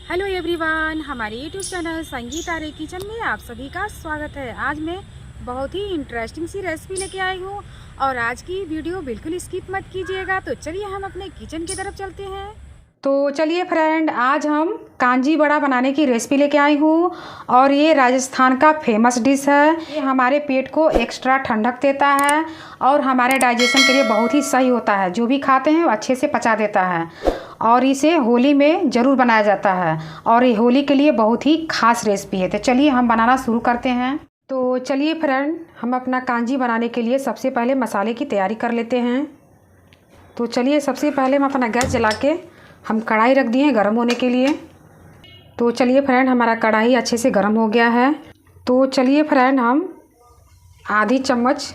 Hello everyone, हमारे YouTube channel संगीत आर्य kitchen में आप सभी का स्वागत है। आज मैं बहुत ही इंटरेस्टिंग सी रेसिपी लेके आई हूँ और आज की वीडियो बिल्कुल स्किप मत कीजिएगा। तो चलिए हम अपने किचन की तरफ चलते हैं। तो चलिए फ्रेंड, आज हम कांजी बड़ा बनाने की रेसिपी लेके आई हूँ और ये राजस्थान का फेमस डिश है। ये हमारे पेट को एक्स्ट्रा ठंडक देता है और हमारे डाइजेशन के लिए बहुत ही सही होता है। जो भी खाते हैं वो अच्छे से पचा देता है और इसे होली में ज़रूर बनाया जाता है और ये होली के लिए बहुत ही खास रेसिपी है। तो चलिए हम बनाना शुरू करते हैं। तो चलिए फ्रेंड, हम अपना कांजी बनाने के लिए सबसे पहले मसाले की तैयारी कर लेते हैं। तो चलिए सबसे पहले हम अपना गैस जला के हम कढ़ाई रख दिए हैं गर्म होने के लिए। तो चलिए फ्रेंड, हमारा कढ़ाई अच्छे से गर्म हो गया है। तो चलिए फ्रेंड, हम आधी चम्मच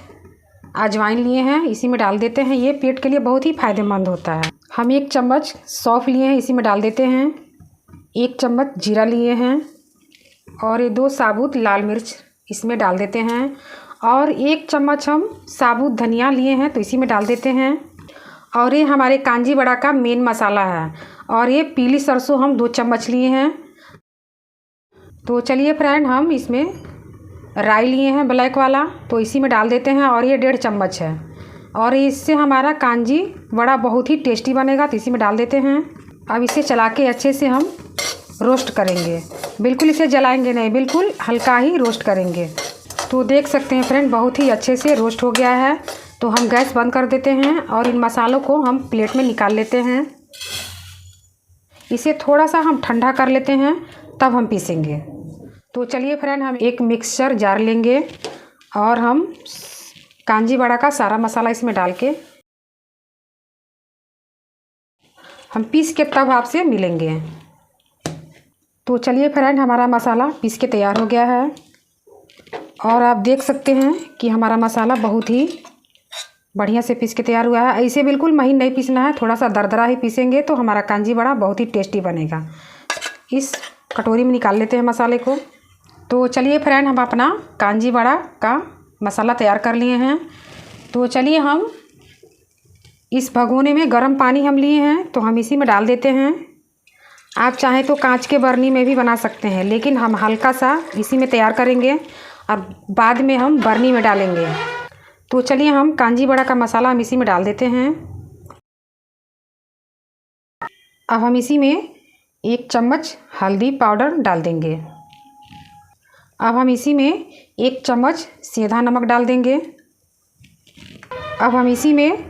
अजवाइन लिए हैं, इसी में डाल देते हैं। ये पेट के लिए बहुत ही फ़ायदेमंद होता है। हम 1 चम्मच सौंफ लिए हैं, इसी में डाल देते हैं। 1 चम्मच जीरा लिए हैं और ये 2 साबुत लाल मिर्च इसमें डाल देते हैं और 1 चम्मच हम साबुत धनिया लिए हैं, तो इसी में डाल देते हैं। और ये हमारे कांजी बड़ा का मेन मसाला है और ये पीली सरसों हम 2 चम्मच लिए हैं। तो चलिए फ्रेंड, हम इसमें राई लिए हैं ब्लैक वाला, तो इसी में डाल देते हैं और ये 1.5 चम्मच है और इससे हमारा कांजी बड़ा बहुत ही टेस्टी बनेगा, तो इसी में डाल देते हैं। अब इसे चला के अच्छे से हम रोस्ट करेंगे। बिल्कुल इसे जलाएंगे नहीं, बिल्कुल हल्का ही रोस्ट करेंगे। तो देख सकते हैं फ्रेंड, बहुत ही अच्छे से रोस्ट हो गया है। तो हम गैस बंद कर देते हैं और इन मसालों को हम प्लेट में निकाल लेते हैं। इसे थोड़ा सा हम ठंडा कर लेते हैं, तब हम पीसेंगे। तो चलिए फ्रेंड, हम एक मिक्सचर जार लेंगे और हम कांजी बड़ा का सारा मसाला इसमें डाल के हम पीस के तब आपसे मिलेंगे। तो चलिए फ्रेंड, हमारा मसाला पीस के तैयार हो गया है और आप देख सकते हैं कि हमारा मसाला बहुत ही बढ़िया से पीस के तैयार हुआ है। ऐसे बिल्कुल महीन नहीं पीसना है, थोड़ा सा दरदरा ही पीसेंगे तो हमारा कांजी बड़ा बहुत ही टेस्टी बनेगा। इस कटोरी में निकाल लेते हैं मसाले को। तो चलिए फ्रेंड, हम अपना कांजी बड़ा का मसाला तैयार कर लिए हैं। तो चलिए हम इस भगोने में गर्म पानी हम लिए हैं, तो हम इसी में डाल देते हैं। आप चाहें तो कांच के बर्नी में भी बना सकते हैं, लेकिन हम हल्का सा इसी में तैयार करेंगे और बाद में हम बर्नी में डालेंगे। तो चलिए हम कांजी बड़ा का मसाला हम इसी में डाल देते हैं। अब हम इसी में 1 चम्मच हल्दी पाउडर डाल देंगे। अब हम इसी में 1 चम्मच सेंधा नमक डाल देंगे। अब हम इसी में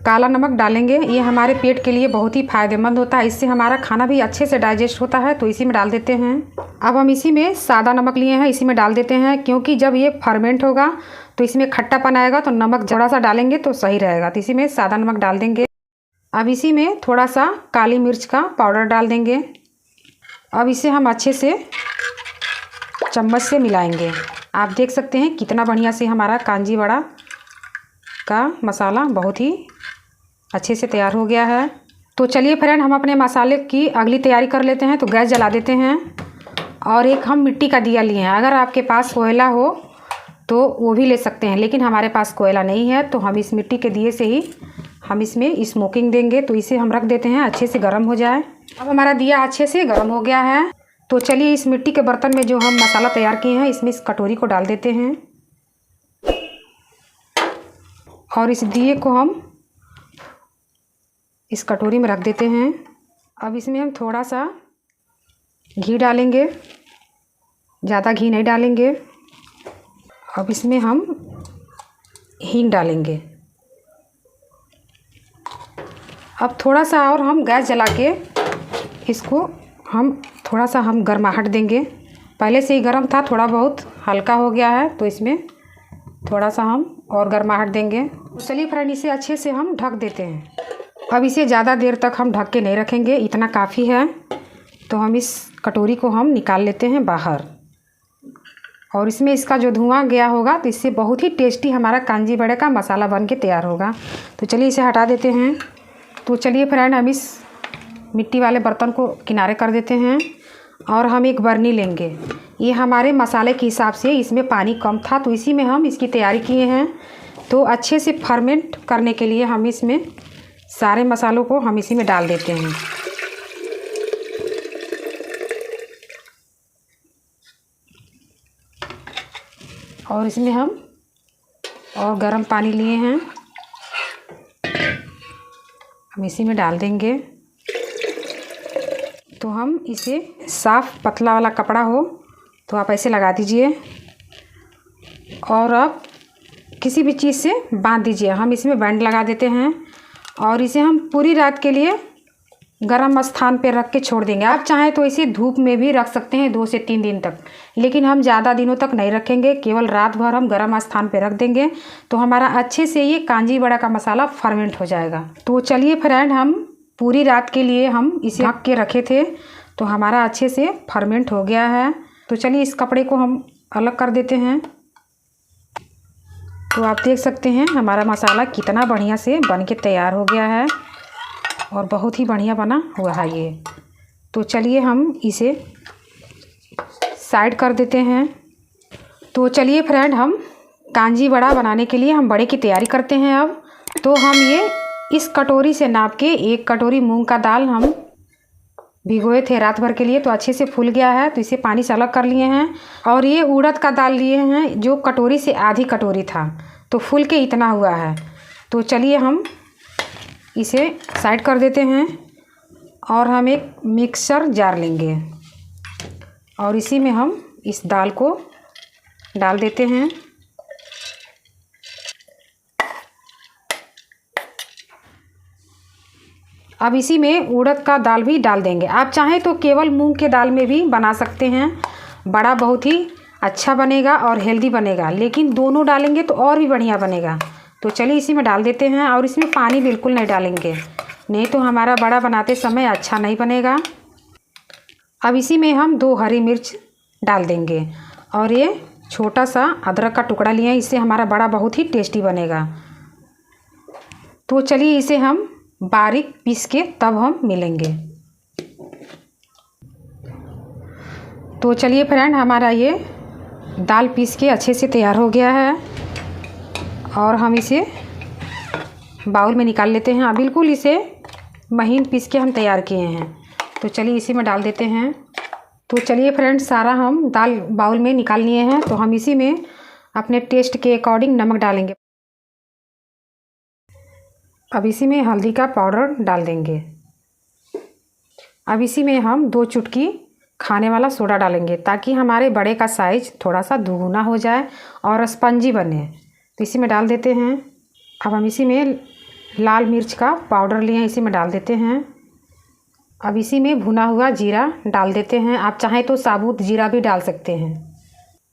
काला नमक डालेंगे। ये हमारे पेट के लिए बहुत ही फ़ायदेमंद होता है, इससे हमारा खाना भी अच्छे से डाइजेस्ट होता है, तो इसी में डाल देते हैं। अब हम इसी में सादा नमक लिए हैं, इसी में डाल देते हैं, क्योंकि जब ये फर्मेंट होगा तो इसमें खट्टापन आएगा, तो नमक थोड़ा सा डालेंगे तो सही रहेगा, तो इसी में सादा नमक डाल देंगे। अब इसी में थोड़ा सा काली मिर्च का पाउडर डाल देंगे। अब इसे हम अच्छे से चम्मच से मिलाएंगे। आप देख सकते हैं कितना बढ़िया से हमारा कांजी बड़ा का मसाला बहुत ही अच्छे से तैयार हो गया है। तो चलिए फ्रेंड, हम अपने मसाले की अगली तैयारी कर लेते हैं। तो गैस जला देते हैं और एक हम मिट्टी का दिया लिए हैं। अगर आपके पास कोयला हो तो वो भी ले सकते हैं, लेकिन हमारे पास कोयला नहीं है, तो हम इस मिट्टी के दिए से ही हम इसमें स्मोकिंग देंगे। तो इसे हम रख देते हैं अच्छे से गर्म हो जाए। अब हमारा दिया अच्छे से गर्म हो गया है। तो चलिए इस मिट्टी के बर्तन में जो हम मसाला तैयार किए हैं, इसमें इस कटोरी को डाल देते हैं और इस दिए को हम इस कटोरी में रख देते हैं। अब इसमें हम थोड़ा सा घी डालेंगे, ज़्यादा घी नहीं डालेंगे। अब इसमें हम हींग डालेंगे। अब थोड़ा सा और हम गैस जला के इसको हम थोड़ा सा हम गर्माहट देंगे। पहले से ही गर्म था, थोड़ा बहुत हल्का हो गया है, तो इसमें थोड़ा सा हम और गर्माहट देंगे। चलिए फ्रेंड, इसे अच्छे से हम ढक देते हैं। अब इसे ज़्यादा देर तक हम ढक के नहीं रखेंगे, इतना काफ़ी है। तो हम इस कटोरी को हम निकाल लेते हैं बाहर और इसमें इसका जो धुआं गया होगा, तो इससे बहुत ही टेस्टी हमारा कांजी बड़े का मसाला बन के तैयार होगा। तो चलिए इसे हटा देते हैं। तो चलिए फ्रेंड, हम इस मिट्टी वाले बर्तन को किनारे कर देते हैं और हम एक बर्नी लेंगे। ये हमारे मसाले के हिसाब से इसमें पानी कम था, तो इसी में हम इसकी तैयारी किए हैं। तो अच्छे से फर्मेंट करने के लिए हम इसमें सारे मसालों को हम इसी में डाल देते हैं। और इसमें हम और गर्म पानी लिए हैं, हम इसी में डाल देंगे। तो हम इसे साफ़ पतला वाला कपड़ा हो तो आप ऐसे लगा दीजिए और आप किसी भी चीज़ से बांध दीजिए। हम इसमें बैंड लगा देते हैं और इसे हम पूरी रात के लिए गर्म स्थान पर रख के छोड़ देंगे। आप चाहें तो इसे धूप में भी रख सकते हैं 2 से 3 दिन तक, लेकिन हम ज़्यादा दिनों तक नहीं रखेंगे, केवल रात भर हम गर्म स्थान पर रख देंगे तो हमारा अच्छे से ये कांजी वड़ा का मसाला फर्मेंट हो जाएगा। तो चलिए फ्रेंड, हम पूरी रात के लिए हम इसे ढक के रखे थे तो हमारा अच्छे से फर्मेंट हो गया है। तो चलिए इस कपड़े को हम अलग कर देते हैं। तो आप देख सकते हैं हमारा मसाला कितना बढ़िया से बन के तैयार हो गया है और बहुत ही बढ़िया बना हुआ है ये। तो चलिए हम इसे साइड कर देते हैं। तो चलिए फ्रेंड, हम कांजी वड़ा बनाने के लिए हम बड़े की तैयारी करते हैं। अब तो हम ये इस कटोरी से नाप के 1 कटोरी मूंग का दाल हम भिगोए थे रात भर के लिए, तो अच्छे से फूल गया है तो इसे पानी से अलग कर लिए हैं। और ये उड़द का दाल लिए हैं जो कटोरी से आधी कटोरी था, तो फूल के इतना हुआ है। तो चलिए हम इसे साइड कर देते हैं और हम एक मिक्सर जार लेंगे और इसी में हम इस दाल को डाल देते हैं। अब इसी में उड़द का दाल भी डाल देंगे। आप चाहें तो केवल मूंग के दाल में भी बना सकते हैं, बड़ा बहुत ही अच्छा बनेगा और हेल्दी बनेगा, लेकिन दोनों डालेंगे तो और भी बढ़िया बनेगा। तो चलिए इसी में डाल देते हैं और इसमें पानी बिल्कुल नहीं डालेंगे, नहीं तो हमारा बड़ा बनाते समय अच्छा नहीं बनेगा। अब इसी में हम 2 हरी मिर्च डाल देंगे और ये छोटा सा अदरक का टुकड़ा लिए हैं, इससे हमारा बड़ा बहुत ही टेस्टी बनेगा। तो चलिए इसे हम बारीक पीस के तब हम मिलेंगे। तो चलिए फ्रेंड, हमारा ये दाल पीस के अच्छे से तैयार हो गया है और हम इसे बाउल में निकाल लेते हैं। बिल्कुल इसे महीन पीस के हम तैयार किए हैं। तो चलिए इसी में डाल देते हैं। तो चलिए फ्रेंड, सारा हम दाल बाउल में निकाल लिए हैं। तो हम इसी में अपने टेस्ट के अकॉर्डिंग नमक डालेंगे। अब इसी में हल्दी का पाउडर डाल देंगे। अब इसी में हम 2 चुटकी खाने वाला सोडा डालेंगे ताकि हमारे बड़े का साइज़ थोड़ा सा दुगुना हो जाए और स्पंजी बने। तो इसी में डाल देते हैं। अब हम इसी में लाल मिर्च का पाउडर लिए हैं, इसी में डाल देते हैं। अब इसी में भुना हुआ जीरा डाल देते हैं, आप चाहें तो साबुत जीरा भी डाल सकते हैं।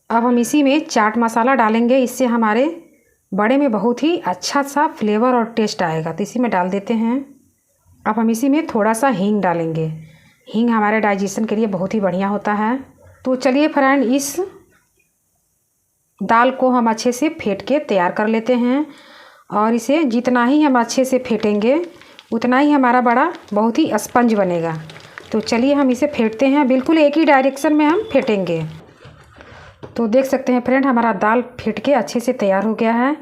अब हम इसी में चाट मसाला डालेंगे, इससे हमारे बड़े में बहुत ही अच्छा सा फ्लेवर और टेस्ट आएगा। तो इसी में डाल देते हैं। अब हम इसी में थोड़ा सा हींग डालेंगे, हींग हमारे डाइजेशन के लिए बहुत ही बढ़िया होता है। तो चलिए फ्रेंड, इस दाल को हम अच्छे से फेंट के तैयार कर लेते हैं और इसे जितना ही हम अच्छे से फेंटेंगे उतना ही हमारा बड़ा बहुत ही स्पंज बनेगा। तो चलिए हम इसे फेंटते हैं, बिल्कुल एक ही डायरेक्शन में हम फेंटेंगे। तो देख सकते हैं फ्रेंड, हमारा दाल फेंट के अच्छे से तैयार हो गया है।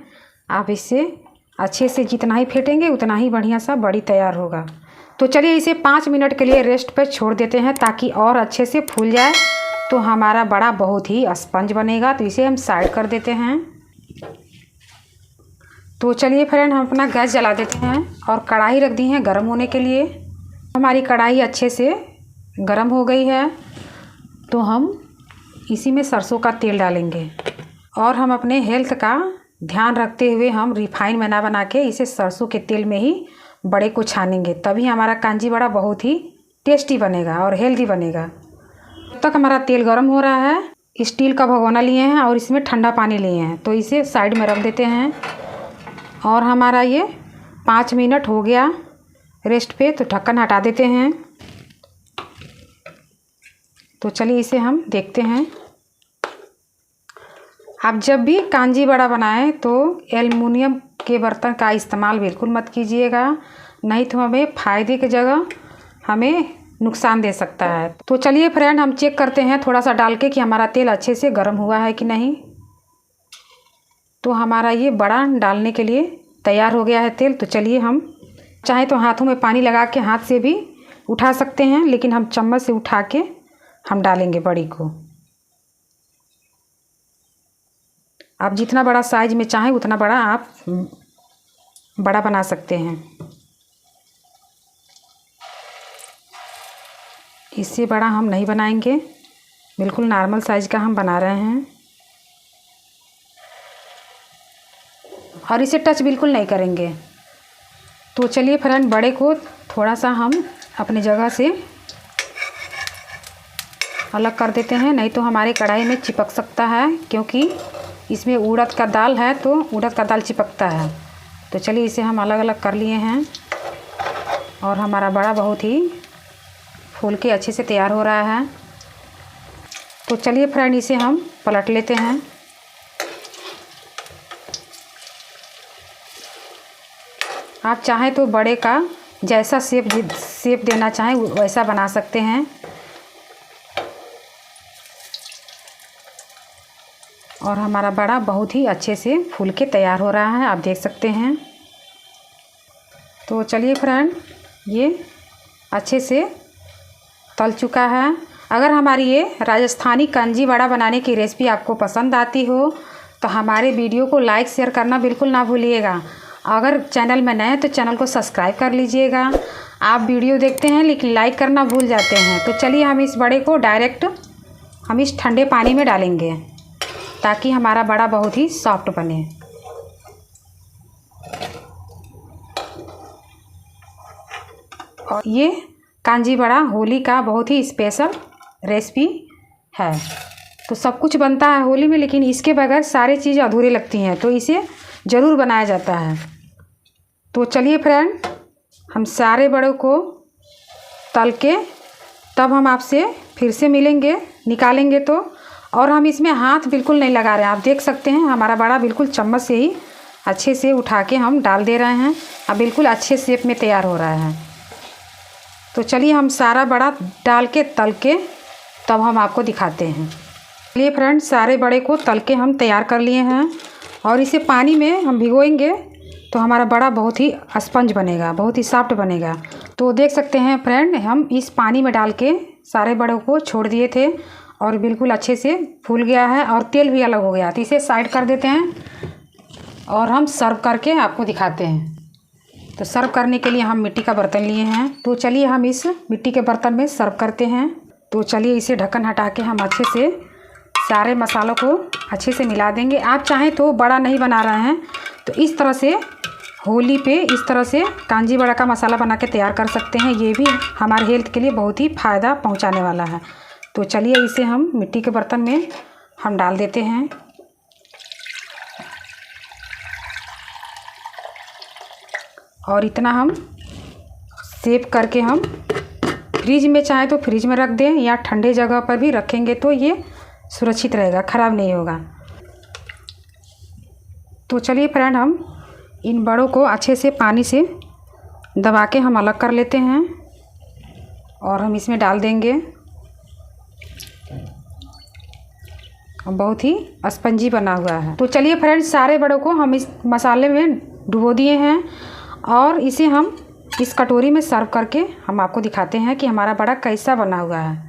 आप इसे अच्छे से जितना ही फेंटेंगे उतना ही बढ़िया सा बड़ी तैयार होगा। तो चलिए इसे 5 मिनट के लिए रेस्ट पर छोड़ देते हैं ताकि और अच्छे से फूल जाए, तो हमारा बड़ा बहुत ही स्पंज बनेगा। तो इसे हम साइड कर देते हैं। तो चलिए फ्रेंड, हम अपना गैस जला देते हैं और कढ़ाई रख दी है गर्म होने के लिए। हमारी कढ़ाई अच्छे से गर्म हो गई है तो हम इसी में सरसों का तेल डालेंगे और हम अपने हेल्थ का ध्यान रखते हुए हम रिफाइन में ना बना के इसे सरसों के तेल में ही बड़े को छानेंगे, तभी हमारा कांजी बड़ा बहुत ही टेस्टी बनेगा और हेल्दी बनेगा। तब तक हमारा तेल गर्म हो रहा है। स्टील का भगोना लिए हैं और इसमें ठंडा पानी लिए हैं, तो इसे साइड में रख देते हैं। और हमारा ये 5 मिनट हो गया रेस्ट पे, तो ढक्कन हटा देते हैं। तो चलिए इसे हम देखते हैं। आप जब भी कांजी बड़ा बनाएं तो एल्युमिनियम के बर्तन का इस्तेमाल बिल्कुल मत कीजिएगा, नहीं तो हमें फ़ायदे की जगह हमें नुकसान दे सकता है। तो चलिए फ्रेंड, हम चेक करते हैं थोड़ा सा डाल के कि हमारा तेल अच्छे से गर्म हुआ है कि नहीं। तो हमारा ये बड़ा डालने के लिए तैयार हो गया है तेल। तो चलिए हम चाहे तो हाथों में पानी लगा के हाथ से भी उठा सकते हैं, लेकिन हम चम्मच से उठा के हम डालेंगे बड़ी को। आप जितना बड़ा साइज में चाहें उतना बड़ा आप बड़ा बना सकते हैं। इससे बड़ा हम नहीं बनाएंगे, बिल्कुल नॉर्मल साइज का हम बना रहे हैं और इसे टच बिल्कुल नहीं करेंगे। तो चलिए फ्रेंड, बड़े को थोड़ा सा हम अपनी जगह से अलग कर देते हैं, नहीं तो हमारे कढ़ाई में चिपक सकता है, क्योंकि इसमें उड़द का दाल है तो उड़द का दाल चिपकता है। तो चलिए इसे हम अलग अलग कर लिए हैं और हमारा बड़ा बहुत ही फूल के अच्छे से तैयार हो रहा है। तो चलिए फ्रेंड, इसे हम पलट लेते हैं। आप चाहें तो बड़े का जैसा शेप देना चाहें वैसा बना सकते हैं। और हमारा बड़ा बहुत ही अच्छे से फूल के तैयार हो रहा है, आप देख सकते हैं। तो चलिए फ्रेंड, ये अच्छे से तल चुका है। अगर हमारी ये राजस्थानी कांजी वड़ा बनाने की रेसिपी आपको पसंद आती हो तो हमारे वीडियो को लाइक शेयर करना बिल्कुल ना भूलिएगा। अगर चैनल में नए हैं तो चैनल को सब्सक्राइब कर लीजिएगा। आप वीडियो देखते हैं लेकिन लाइक करना भूल जाते हैं। तो चलिए हम इस बड़े को डायरेक्ट हम इस ठंडे पानी में डालेंगे ताकि हमारा बड़ा बहुत ही सॉफ्ट बने। और ये कांजी बड़ा होली का बहुत ही स्पेशल रेसिपी है। तो सब कुछ बनता है होली में, लेकिन इसके बगैर सारी चीज़ अधूरी लगती हैं, तो इसे ज़रूर बनाया जाता है। तो चलिए फ्रेंड, हम सारे बड़ों को तल के तब हम आपसे फिर से मिलेंगे, निकालेंगे तो। और हम इसमें हाथ बिल्कुल नहीं लगा रहे हैं, आप देख सकते हैं हमारा बड़ा बिल्कुल चम्मच से ही अच्छे से उठा के हम डाल दे रहे हैं। अब बिल्कुल अच्छे शेप में तैयार हो रहा है। तो चलिए हम सारा बड़ा डाल के तल के तब हम आपको दिखाते हैं। चलिए फ्रेंड, सारे बड़े को तल के हम तैयार कर लिए हैं और इसे पानी में हम भिगोएंगे तो हमारा बड़ा बहुत ही स्पंज बनेगा, बहुत ही सॉफ्ट बनेगा। तो देख सकते हैं फ्रेंड, हम इस पानी में डाल के सारे बड़ों को छोड़ दिए थे और बिल्कुल अच्छे से फूल गया है और तेल भी अलग हो गया। तो इसे साइड कर देते हैं और हम सर्व करके आपको दिखाते हैं। तो सर्व करने के लिए हम मिट्टी का बर्तन लिए हैं। तो चलिए हम इस मिट्टी के बर्तन में सर्व करते हैं। तो चलिए इसे ढक्कन हटा के हम अच्छे से सारे मसालों को अच्छे से मिला देंगे। आप चाहें तो बड़ा नहीं बना रहे हैं तो इस तरह से होली पे इस तरह से कांजी बड़ा का मसाला बना के तैयार कर सकते हैं। ये भी हमारे हेल्थ के लिए बहुत ही फ़ायदा पहुंचाने वाला है। तो चलिए इसे हम मिट्टी के बर्तन में हम डाल देते हैं और इतना हम सेव करके हम फ्रिज में चाहे तो फ्रिज में रख दें या ठंडे जगह पर भी रखेंगे तो ये सुरक्षित रहेगा, ख़राब नहीं होगा। तो चलिए फ्रेंड, हम इन बड़ों को अच्छे से पानी से दबा के हम अलग कर लेते हैं और हम इसमें डाल देंगे। बहुत ही स्पंजी बना हुआ है। तो चलिए फ्रेंड, सारे बड़ों को हम इस मसाले में डुबो दिए हैं और इसे हम इस कटोरी में सर्व करके हम आपको दिखाते हैं कि हमारा बड़ा कैसा बना हुआ है।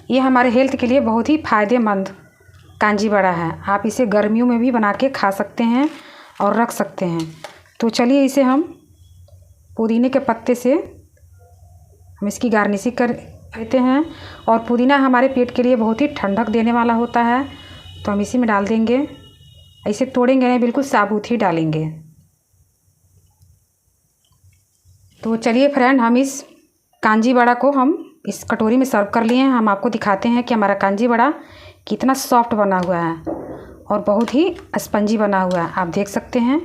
ये हमारे हेल्थ के लिए बहुत ही फ़ायदेमंद कांजी बड़ा है। आप इसे गर्मियों में भी बना के खा सकते हैं और रख सकते हैं। तो चलिए इसे हम पुदीने के पत्ते से हम इसकी गार्निशिंग कर लेते हैं और पुदीना हमारे पेट के लिए बहुत ही ठंडक देने वाला होता है। तो हम इसी में डाल देंगे, इसे तोड़ेंगे नहीं, बिल्कुल साबुत ही डालेंगे। तो चलिए फ्रेंड, हम इस कांजी बड़ा को हम इस कटोरी में सर्व कर लिए हैं। हम आपको दिखाते हैं कि हमारा कांजी बड़ा कितना सॉफ्ट बना हुआ है और बहुत ही स्पंजी बना हुआ है। आप देख सकते हैं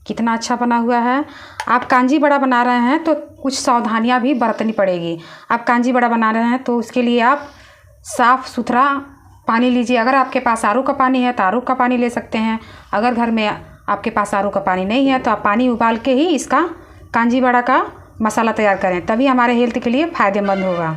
कितना अच्छा बना हुआ है। आप कांजी बड़ा बना रहे हैं तो कुछ सावधानियां भी बरतनी पड़ेगी। आप कांजी बड़ा बना रहे हैं तो उसके लिए आप साफ़ सुथरा पानी लीजिए। अगर आपके पास आर ओ का पानी है तो आर ओ का पानी ले सकते हैं। अगर घर में आपके पास आर ओ का पानी नहीं है तो आप पानी उबाल के ही इसका कांजी बड़ा का मसाला तैयार करें, तभी हमारे हेल्थ के लिए फ़ायदेमंद होगा।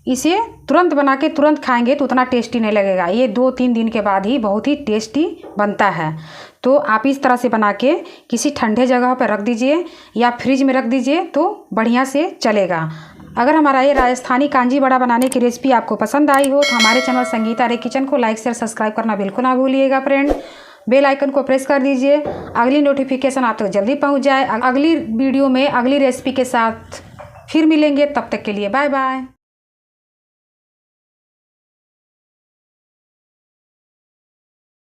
इसे तुरंत बना के तुरंत खाएंगे तो उतना टेस्टी नहीं लगेगा। ये 2-3 दिन के बाद ही बहुत ही टेस्टी बनता है। तो आप इस तरह से बना के किसी ठंडे जगह पर रख दीजिए या फ्रिज में रख दीजिए तो बढ़िया से चलेगा। अगर हमारा ये राजस्थानी कांजी बड़ा बनाने की रेसिपी आपको पसंद आई हो तो हमारे चैनल संगीता रे किचन को लाइक शेयर सब्सक्राइब करना बिल्कुल ना भूलिएगा फ्रेंड। बेल आइकन को प्रेस कर दीजिए, अगली नोटिफिकेशन आप तक जल्दी पहुंच जाए। अगली वीडियो में अगली रेसिपी के साथ फिर मिलेंगे, तब तक के लिए बाय बाय।